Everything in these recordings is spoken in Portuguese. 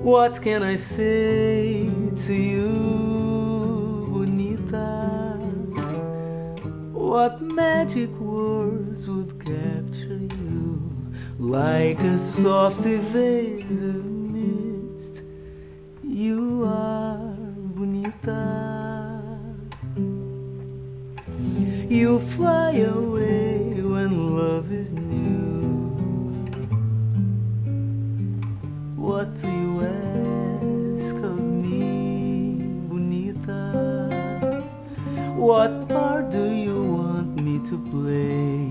What can I say to you, bonita? What magic words would capture you like a soft vase of mist? You are bonita. You fly away when love is new. What do you ask of me, bonita? What part do you want me to play?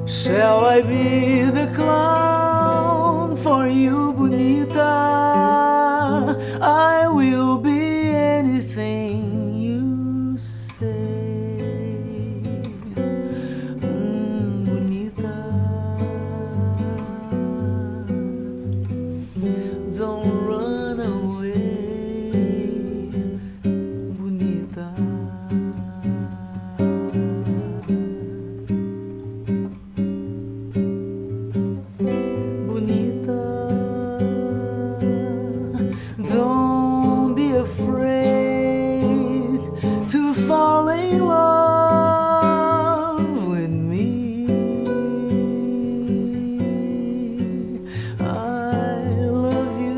Shall I be the clown for you, bonita? I will be anything you say. Bonita, don't run away, bonita. Bonita, don't be afraid to fall in love with me. I love you.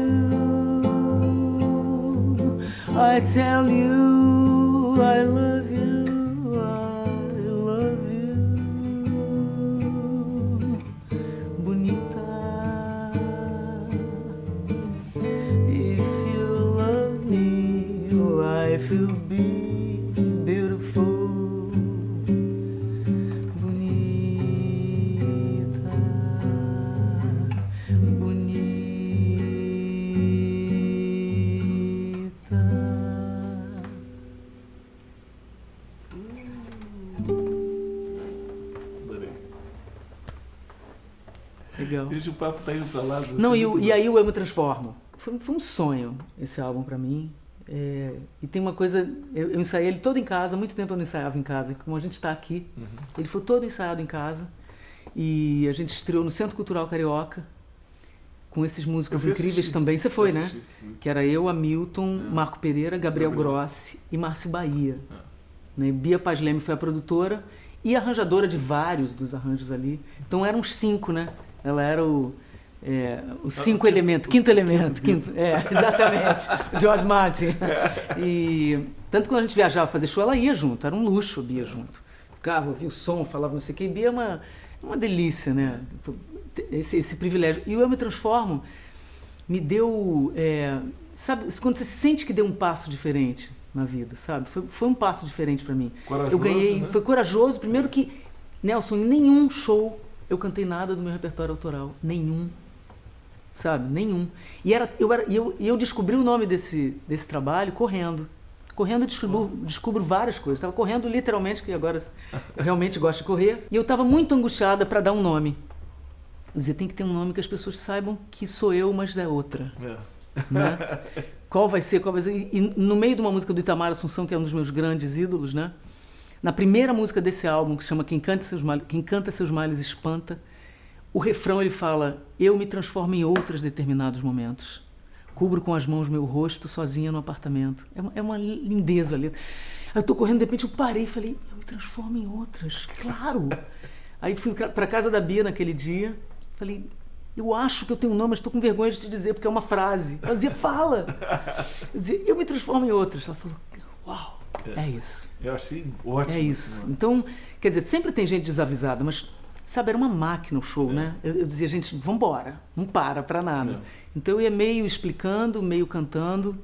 I tell you I love you. I love you. Bonita, if you love me, life will be beautiful. Bonita, bonita. Adorei. Legal. Gente, o papo tá indo pra lá. Não, e aí eu me transformo. Foi um sonho esse álbum pra mim. E tem uma coisa, eu ensaiei ele todo em casa, há muito tempo eu não ensaiava em casa, como a gente está aqui. Ele foi todo ensaiado em casa e a gente estreou no Centro Cultural Carioca com esses músicos incríveis assistir. também. Você foi, Assisti, né? fui. Que era eu, Hamilton, Marco Pereira, Gabriel Grossi e Márcio Bahia. Né? Bia Paz Leme foi a produtora e arranjadora de vários dos arranjos ali. Então eram uns 5, né? Ela era o cinco elemento, quinto elemento, exatamente, o George Martin. E tanto quando a gente viajava fazer show, ela ia junto, era um luxo a Bia junto. Ficava, ouvia o som, falava não sei o que, e Bia é uma delícia, né? Esse privilégio. E o Eu Me Transformo me deu, sabe, quando você sente que deu um passo diferente na vida, sabe? Foi um passo diferente pra mim. Corajoso, eu ganhei, né? foi corajoso, primeiro que, Nelson, em nenhum show eu cantei nada do meu repertório autoral, nenhum. Sabe? Nenhum. E eu descobri o nome desse trabalho correndo. Correndo eu descubro várias coisas. Estava correndo literalmente, que agora eu realmente gosto de correr. E eu estava muito angustiada para dar um nome. Eu dizia, tem que ter um nome que as pessoas saibam que sou eu, mas é outra. Né? Qual vai ser? E no meio de uma música do Itamar Assunção, que é um dos meus grandes ídolos, né? Na primeira música desse álbum, que se chama Quem Canta Seus Males Espanta, o refrão ele fala: eu me transformo em outras determinados momentos. Cubro com as mãos meu rosto sozinha no apartamento. É uma lindeza ali. Eu tô correndo, de repente eu parei e falei: eu me transformo em outras, claro. Aí fui para casa da Bia naquele dia, falei: eu acho que eu tenho um nome, mas estou com vergonha de te dizer, porque é uma frase. Ela dizia: fala. Eu dizia: eu me transformo em outras. Ela falou: uau, é isso. Eu achei ótimo. É isso. Então, quer dizer, sempre tem gente desavisada, mas, sabe, era uma máquina o show, né? Eu dizia, gente, vambora, não para nada. Então eu ia meio explicando, meio cantando.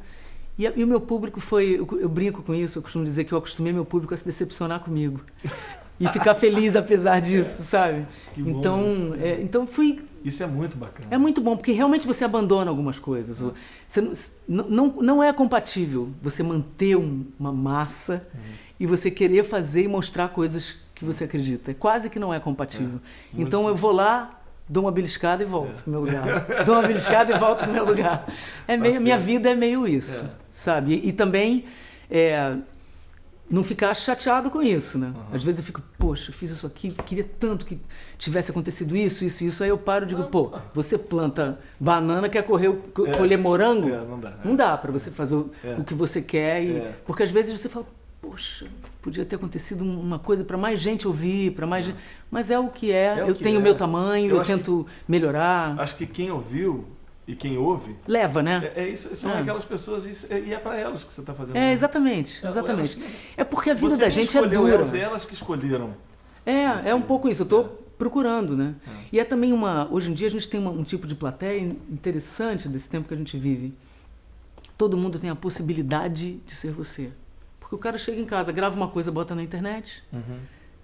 E o meu público foi, eu brinco com isso, eu costumo dizer que eu acostumei meu público a se decepcionar comigo. E ficar feliz apesar disso, sabe? Que bom então, isso, né? Então fui... Isso é muito bacana. É muito bom, porque realmente você abandona algumas coisas. Você não é compatível você manter uma massa e você querer fazer e mostrar coisas que você acredita. Quase que não é compatível. Então eu vou lá, dou uma beliscada e volto pro meu lugar. Dou uma beliscada e volto pro meu lugar. Minha vida é meio isso, sabe? E também não ficar chateado com isso, né? Às vezes eu fico, poxa, eu fiz isso aqui, queria tanto que tivesse acontecido isso. Aí eu paro e digo, pô, você planta banana, quer colher morango? Não dá. Não dá pra você fazer o que você quer. Porque às vezes você fala, poxa, podia ter acontecido uma coisa pra mais gente ouvir, pra mais gente. Mas é o que é, eu tenho o meu tamanho, eu tento melhorar. Acho que quem ouviu e quem ouve... Leva, né? Isso, são aquelas pessoas e é para elas que você está fazendo. Exatamente. É porque a vida da gente é dura. Elas que escolheram. É um pouco isso, eu estou procurando, né? E é também hoje em dia a gente tem um tipo de plateia interessante desse tempo que a gente vive. Todo mundo tem a possibilidade de ser você. Porque o cara chega em casa, grava uma coisa, bota na internet.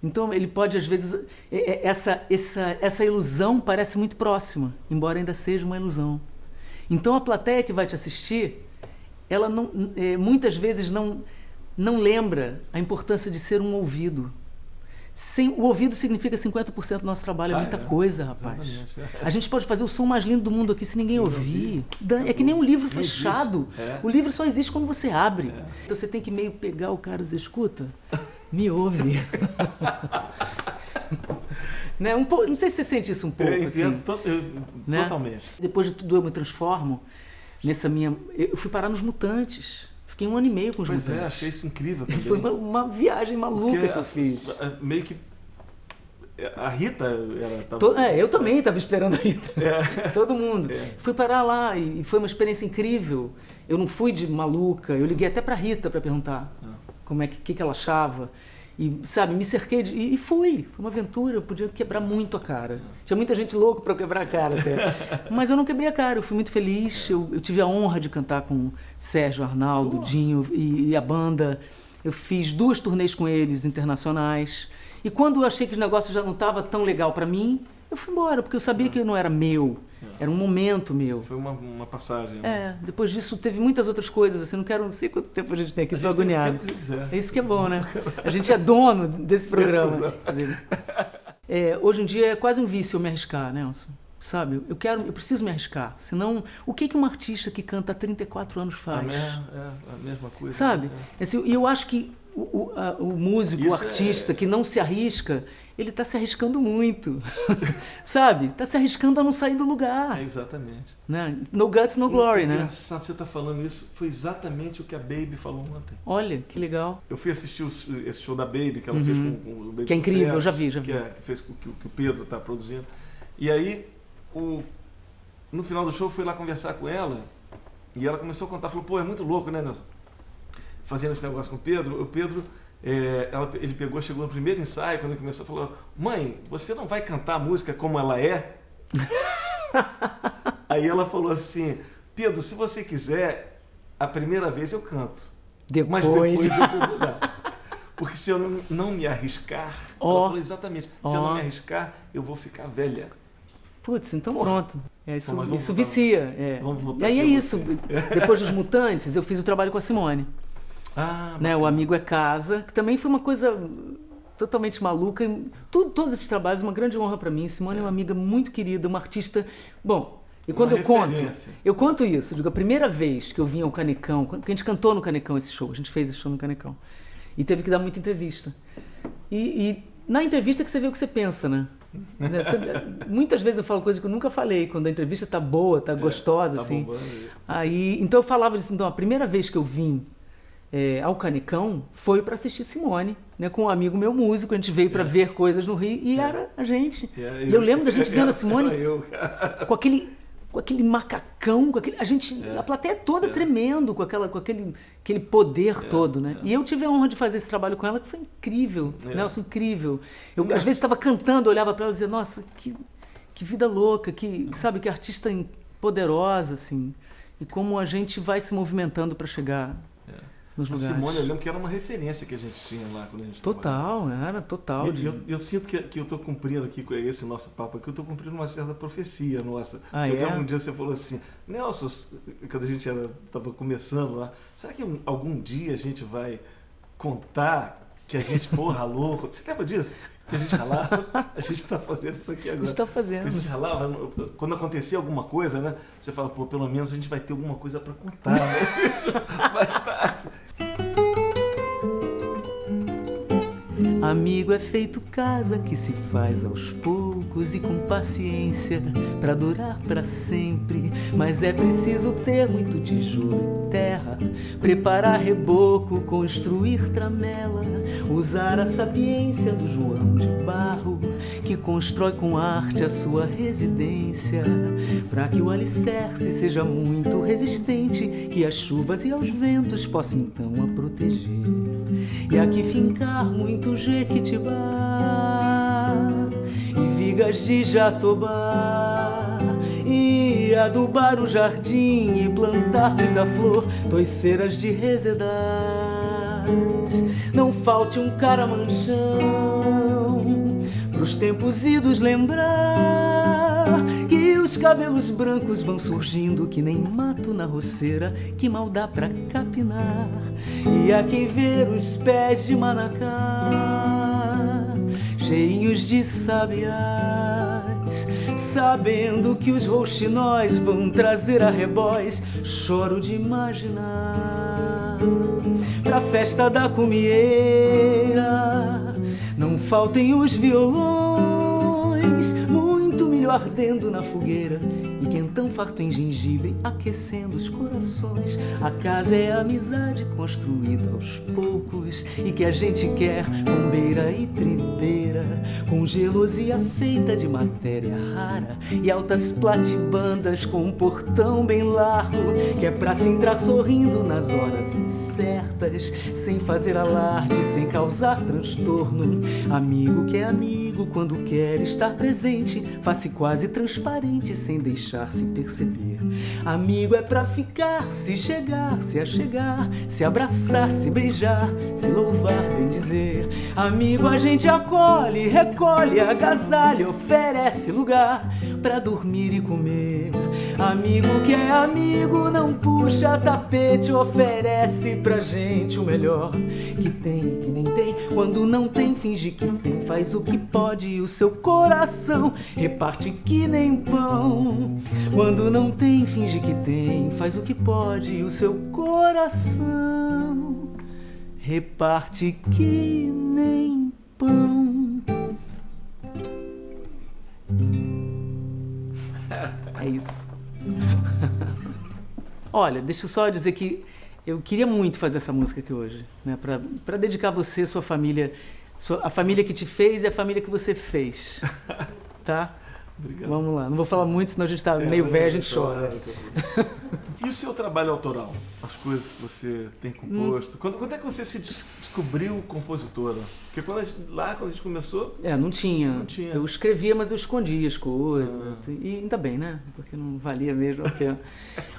Então ele pode, às vezes, essa ilusão parece muito próxima, embora ainda seja uma ilusão. Então a plateia que vai te assistir, ela muitas vezes não lembra a importância de ser um ouvido. O ouvido significa 50% do nosso trabalho, é muita coisa, rapaz. A gente pode fazer o som mais lindo do mundo aqui se ninguém ouvir. É que nem um livro fechado. O livro só existe quando você abre. Então você tem que meio pegar o cara e dizer, escuta, me ouve. Né? Não sei se você sente isso um pouco. Assim, né? Totalmente. Depois de tudo eu me transformo nessa minha... Eu fui parar nos Mutantes. Fiquei 1 ano e meio com os Mutantes. Pois achei isso incrível também. Foi uma viagem maluca que eu fiz. Meio que... A Rita, ela tava... eu também estava esperando a Rita. Todo mundo. Fui parar lá e foi uma experiência incrível. Eu não fui de maluca. Eu liguei até pra Rita para perguntar como que ela achava. E, sabe, me cerquei e fui. Foi uma aventura, eu podia quebrar muito a cara. Tinha muita gente louca para eu quebrar a cara até. Mas eu não quebrei a cara, eu fui muito feliz. Eu tive a honra de cantar com Sérgio, Arnaldo, Dinho e a banda. Eu fiz 2 turnês com eles, internacionais. E quando eu achei que o negócio já não estava tão legal para mim, eu fui embora, porque eu sabia que não era meu. Era um momento meu. Foi uma passagem. Né? Depois disso teve muitas outras coisas. Assim, não sei quanto tempo a gente tem aqui, estou agoniado. É isso que é bom, né? A gente é dono desse programa. Hoje em dia é quase um vício eu me arriscar, Nelson. Sabe? Eu preciso me arriscar. Senão, o que um artista que canta há 34 anos faz? A mesma coisa. Sabe? E eu acho que o músico, o artista que não se arrisca, ele está se arriscando muito, sabe? Está se arriscando a não sair do lugar. Exatamente. Né? No guts, no glory, né? Engraçado você está falando isso. Foi exatamente o que a Baby falou ontem. Olha, que legal. Eu fui assistir esse show da Baby, que ela fez com o Baby Que é incrível, eu já vi. Que fez com que o Pedro está produzindo. E aí, no final do show, eu fui lá conversar com ela e ela começou a contar. Falou, pô, é muito louco, né, Nelson? Fazendo esse negócio com o Pedro. O Pedro... ele chegou no primeiro ensaio, quando ele começou, falou, mãe, você não vai cantar a música como ela é? Aí ela falou assim, Pedro, se você quiser, a primeira vez eu canto. Mas depois eu vou mudar. Porque se eu não me arriscar, ela falou exatamente, se eu não me arriscar, eu vou ficar velha. Putz, então pronto. Isso vicia. Vamos voltar. E aí é isso. Depois dos Mutantes, eu fiz o trabalho com a Simone. Né, o Amigo é Casa, que também foi uma coisa totalmente maluca. Todos esses trabalhos, uma grande honra para mim. Simone é uma amiga muito querida, uma artista... Bom, e quando eu conto isso, eu digo, a primeira vez que eu vim ao Canecão, porque a gente cantou no Canecão esse show, a gente fez esse show no Canecão, e teve que dar muita entrevista. E na entrevista que você vê o que você pensa, né? Muitas vezes eu falo coisas que eu nunca falei, quando a entrevista tá boa, tá gostosa, assim. Bombando. Aí, então eu falava disso, então a primeira vez que eu vim ao Canecão foi para assistir Simone, né, com um amigo meu músico, a gente veio para ver coisas no Rio e era a gente. E eu lembro da gente vendo a Simone com aquele macacão, a plateia toda tremendo com aquele poder todo, né? E eu tive a honra de fazer esse trabalho com ela, que foi incrível, Nelson, incrível. Eu às vezes estava cantando, olhava para ela e dizia, nossa, que vida louca, sabe, que artista poderosa, assim, e como a gente vai se movimentando para chegar nos lugares. A Simone, eu lembro que era uma referência que a gente tinha lá quando a gente era total. Eu sinto que eu estou cumprindo aqui com esse nosso papo aqui, eu estou cumprindo uma certa profecia nossa. Eu lembro um dia você falou assim, Nelson, quando a gente estava começando lá, será que algum dia a gente vai contar que a gente, ralou? Você lembra disso? Que a gente ralava, a gente está fazendo isso aqui agora. A gente está fazendo. Que a gente ralava, quando acontecia alguma coisa, né? Você fala, pelo menos a gente vai ter alguma coisa para contar, né? Mais tarde. Amigo é feito casa que se faz aos poucos e com paciência pra durar pra sempre. Mas é preciso ter muito tijolo e terra, preparar reboco, construir tramela, usar a sapiência do João de Barro, que constrói com arte a sua residência, pra que o alicerce seja muito resistente, que as chuvas e aos ventos possam então a proteger. E aqui fincar muito jequitibá e vigas de jatobá, e adubar o jardim e plantar muita flor, toiceiras de resedás. Não falte um caramanchão pros tempos idos lembrar que os cabelos brancos vão surgindo que nem mato na roceira, que mal dá pra capinar. E aqui ver os pés de manacá cheinhos de sabiás, sabendo que os rouxinóis vão trazer arrebóis, choro de imaginar. Pra festa da cumieira não faltem os violões, muito milho ardendo na fogueira e quentão farto em gengibre aquecendo os corações. A casa é a amizade construída aos poucos e que a gente quer com beira e tribeira, com gelosia feita de matéria rara e altas platibandas com um portão bem largo, que é pra se entrar sorrindo nas horas incertas, sem fazer alarde, sem causar transtorno. Amigo que é amigo quando quer estar presente, face quase transparente sem deixar-se perceber. Amigo é pra ficar, se chegar, se achegar, se abraçar, se beijar, se louvar, bem dizer. Amigo a gente acolhe, recolhe, agasalha, oferece lugar pra dormir e comer. Amigo que é amigo não puxa tapete, oferece pra gente o melhor que tem e que nem tem. Quando não tem, finge que tem, faz o que pode e o seu coração reparte que nem pão. Quando não tem, finge que tem, faz o que pode e o seu coração reparte que nem pão. É isso. Olha, deixa eu só dizer que eu queria muito fazer essa música aqui hoje, né? Pra dedicar você, sua família, a família que te fez e a família que você fez, tá? Obrigado. Vamos lá, não vou falar muito, senão a gente tá meio velho, a gente chora. E o seu trabalho autoral? As coisas que você tem composto? Quando é que você se descobriu compositora? Porque quando a gente começou... Não tinha. Não tinha. Eu escrevia, mas eu escondia as coisas. E ainda bem, né? Porque não valia mesmo a pena.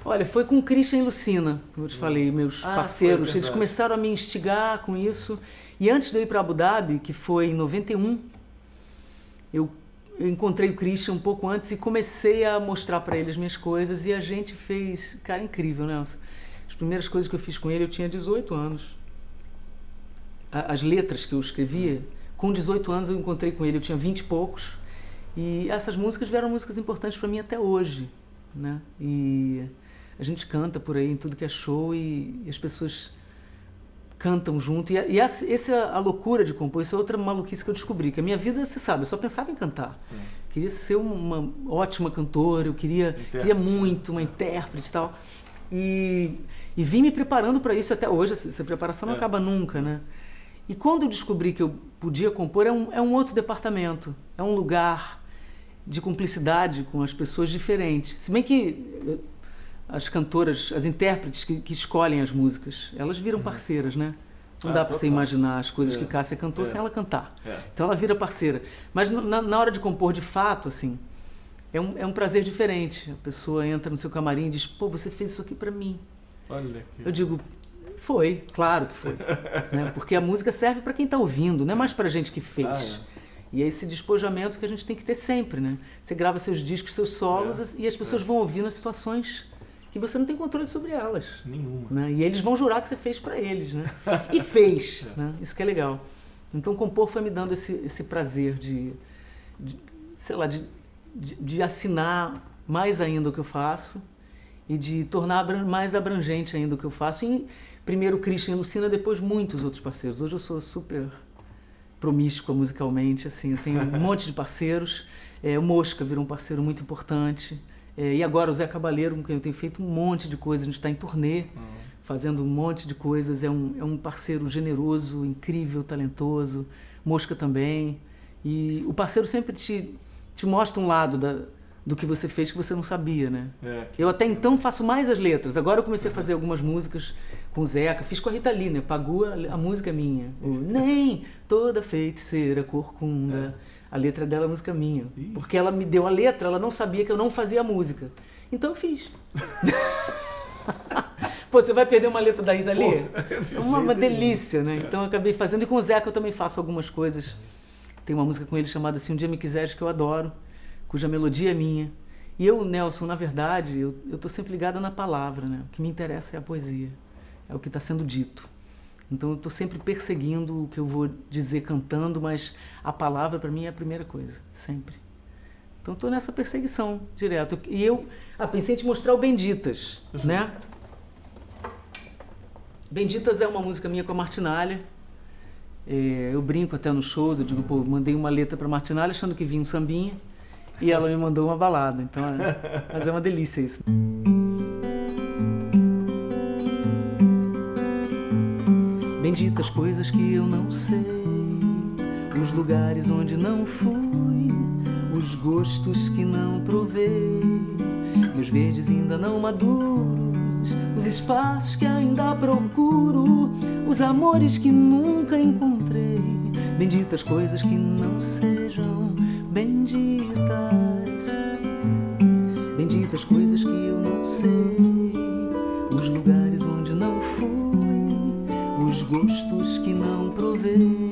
Olha, foi com o Christian e Lucina, como eu te falei, meus parceiros. Eles começaram a me instigar com isso. E antes de eu ir para Abu Dhabi, que foi em 91, eu encontrei o Christian um pouco antes e comecei a mostrar para ele as minhas coisas. E a gente fez... Cara, incrível, né? As primeiras coisas que eu fiz com ele, eu tinha 18 anos. As letras que eu escrevia, com 18 anos eu encontrei com ele, eu tinha 20 e poucos. E essas músicas vieram músicas importantes para mim até hoje, né? E a gente canta por aí em tudo que é show e as pessoas cantam junto. E essa é a loucura de compor, isso é outra maluquice que eu descobri, que a minha vida, você sabe, eu só pensava em cantar. Queria ser uma ótima cantora, eu queria muito uma intérprete e tal. E vim me preparando para isso até hoje, essa preparação não acaba nunca, né? E quando eu descobri que eu podia compor, é um outro departamento, é um lugar de cumplicidade com as pessoas diferentes. Se bem que as cantoras, as intérpretes que escolhem as músicas, elas viram parceiras, né? Não dá para você imaginar as coisas que Cássia cantou sem ela cantar. Então ela vira parceira. Mas na hora de compor de fato, assim, é um prazer diferente. A pessoa entra no seu camarim e diz, pô, você fez isso aqui para mim. Olha que... Eu digo, foi, claro que foi. Né? Porque a música serve para quem está ouvindo, não é mais para a gente que fez. E é esse despojamento que a gente tem que ter sempre, né? Você grava seus discos, seus solos e as pessoas vão ouvir nas situações que você não tem controle sobre elas. Nenhuma. Né? E eles vão jurar que você fez para eles, né? E fez, né? Isso que é legal. Então compor foi me dando esse prazer de assinar mais ainda o que eu faço e de tornar mais abrangente ainda o que eu faço. E primeiro Christian e Lucina, depois muitos outros parceiros. Hoje eu sou super promíscua musicalmente, assim, eu tenho um monte de parceiros, o Mosca virou um parceiro muito importante, e agora o Zé Cabaleiro, com quem eu tenho feito um monte de coisas, a gente está em turnê, fazendo um monte de coisas, é um parceiro generoso, incrível, talentoso, Mosca também, e o parceiro sempre te mostra um lado do que você fez que você não sabia, né? Eu até então faço mais as letras. Agora eu comecei a fazer algumas músicas com o Zeca. Fiz com a Rita Lee, né? Pagou a música minha. Nem toda feiticeira corcunda. A letra dela é música minha. Porque ela me deu a letra, ela não sabia que eu não fazia a música. Então eu fiz. Pô, você vai perder uma letra da Rita Lee? É uma delícia, né? Então eu acabei fazendo. E com o Zeca eu também faço algumas coisas. Tem uma música com ele chamada Se Um Dia Me Quiseres, que eu adoro, cuja melodia é minha. E eu, Nelson, na verdade, eu estou sempre ligada na palavra, né? O que me interessa é a poesia, é o que está sendo dito. Então eu estou sempre perseguindo o que eu vou dizer cantando, mas a palavra para mim é a primeira coisa, sempre. Então estou nessa perseguição direto. E eu pensei em te mostrar o Benditas, né? Benditas é uma música minha com a Martinalha. Eu brinco até nos shows, eu digo, pô, mandei uma letra para Martinalha achando que vinha um sambinha. E ela me mandou uma balada, então mas é uma delícia isso. Benditas coisas que eu não sei, os lugares onde não fui, os gostos que não provei, meus verdes ainda não maduros, os espaços que ainda procuro, os amores que nunca encontrei. Benditas coisas que não sejam benditas, benditas coisas que eu não sei, os lugares onde não fui, os gostos que não provei,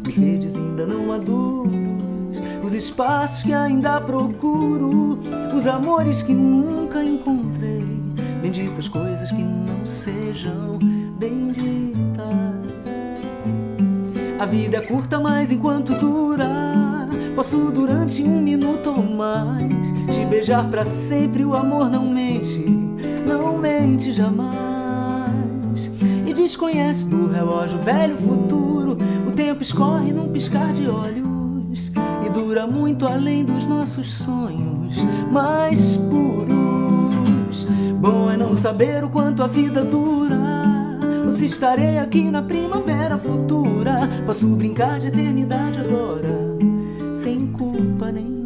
os verdes ainda não maduros, os espaços que ainda procuro, os amores que nunca encontrei. Benditas coisas que não sejam benditas. A vida é curta, mas enquanto durar, posso durante um minuto ou mais te beijar pra sempre. O amor não mente jamais. E desconhece do relógio velho futuro, o tempo escorre num piscar de olhos e dura muito além dos nossos sonhos mais puros. Bom é não saber o quanto a vida dura, ou se estarei aqui na primavera futura. Posso brincar de eternidade agora, sem culpa nenhuma.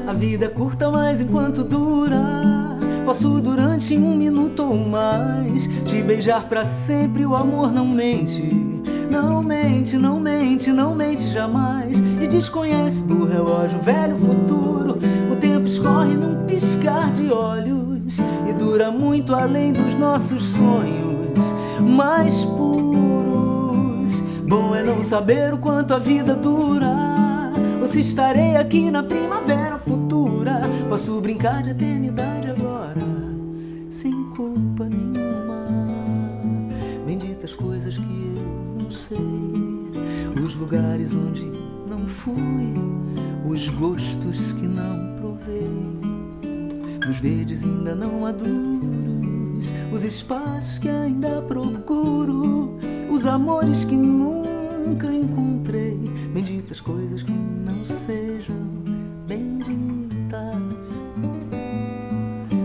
A vida é curta, mas enquanto durar, posso durante um minuto ou mais te beijar pra sempre. O amor não mente jamais. E desconhece do relógio velho futuro, o tempo escorre num piscar de olhos e dura muito além dos nossos sonhos mais puros. Bom é não saber o quanto a vida dura, ou se estarei aqui na primavera futura. Posso brincar de eternidade agora, sem culpa nenhuma. Benditas coisas que eu não sei, os lugares onde não fui, os gostos que não provei, os verdes ainda não maduros, os espaços que ainda procuro, os amores que nunca encontrei. Benditas coisas que não sejam benditas,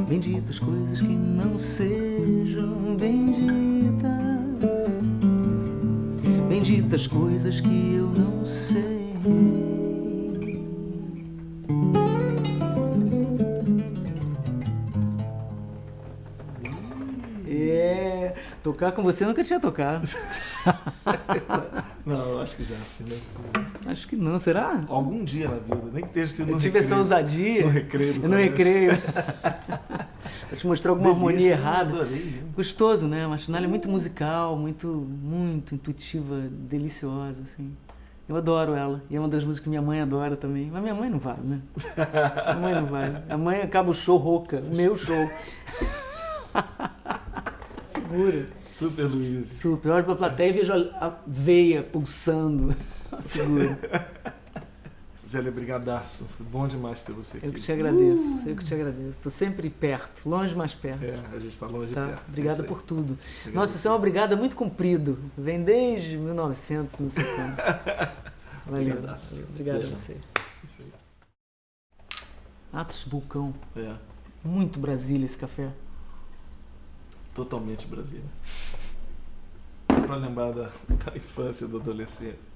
benditas coisas que não sejam benditas, benditas coisas que eu não sei. Tocar com você eu nunca tinha tocado. Não, eu acho que já, sim, né? Acho que não, será? Algum dia na vida, nem que esteja sendo no tive essa ousadia. No recreio. No recreio. Pra te mostrar alguma harmonia errada. Adorei. Gostoso, né? A Martinalha é muito musical, muito intuitiva, deliciosa, assim. Eu adoro ela. E é uma das músicas que minha mãe adora também. Mas minha mãe não vale, né? Minha mãe não vale. A mãe acaba o show rouca, o meu show. Figura. Super Luiz. Super. Eu olho pra plateia e vejo a veia pulsando. A figura. Zélia, brigadaço. Foi bom demais ter você aqui. Eu que te agradeço. Eu que te agradeço. Tô sempre perto. Longe, mais perto. É, a gente tá longe de Tá? perto. Obrigada É por tudo. Obrigado. Nossa, isso é uma obrigada muito comprido. Vem desde 1900, não sei quando. Valeu. Brigadaço. Obrigado Beijão. a você. Isso aí. Atos Vulcão. É, Muito Brasília esse café. totalmente Brasília. Pra lembrar da infância e da adolescência.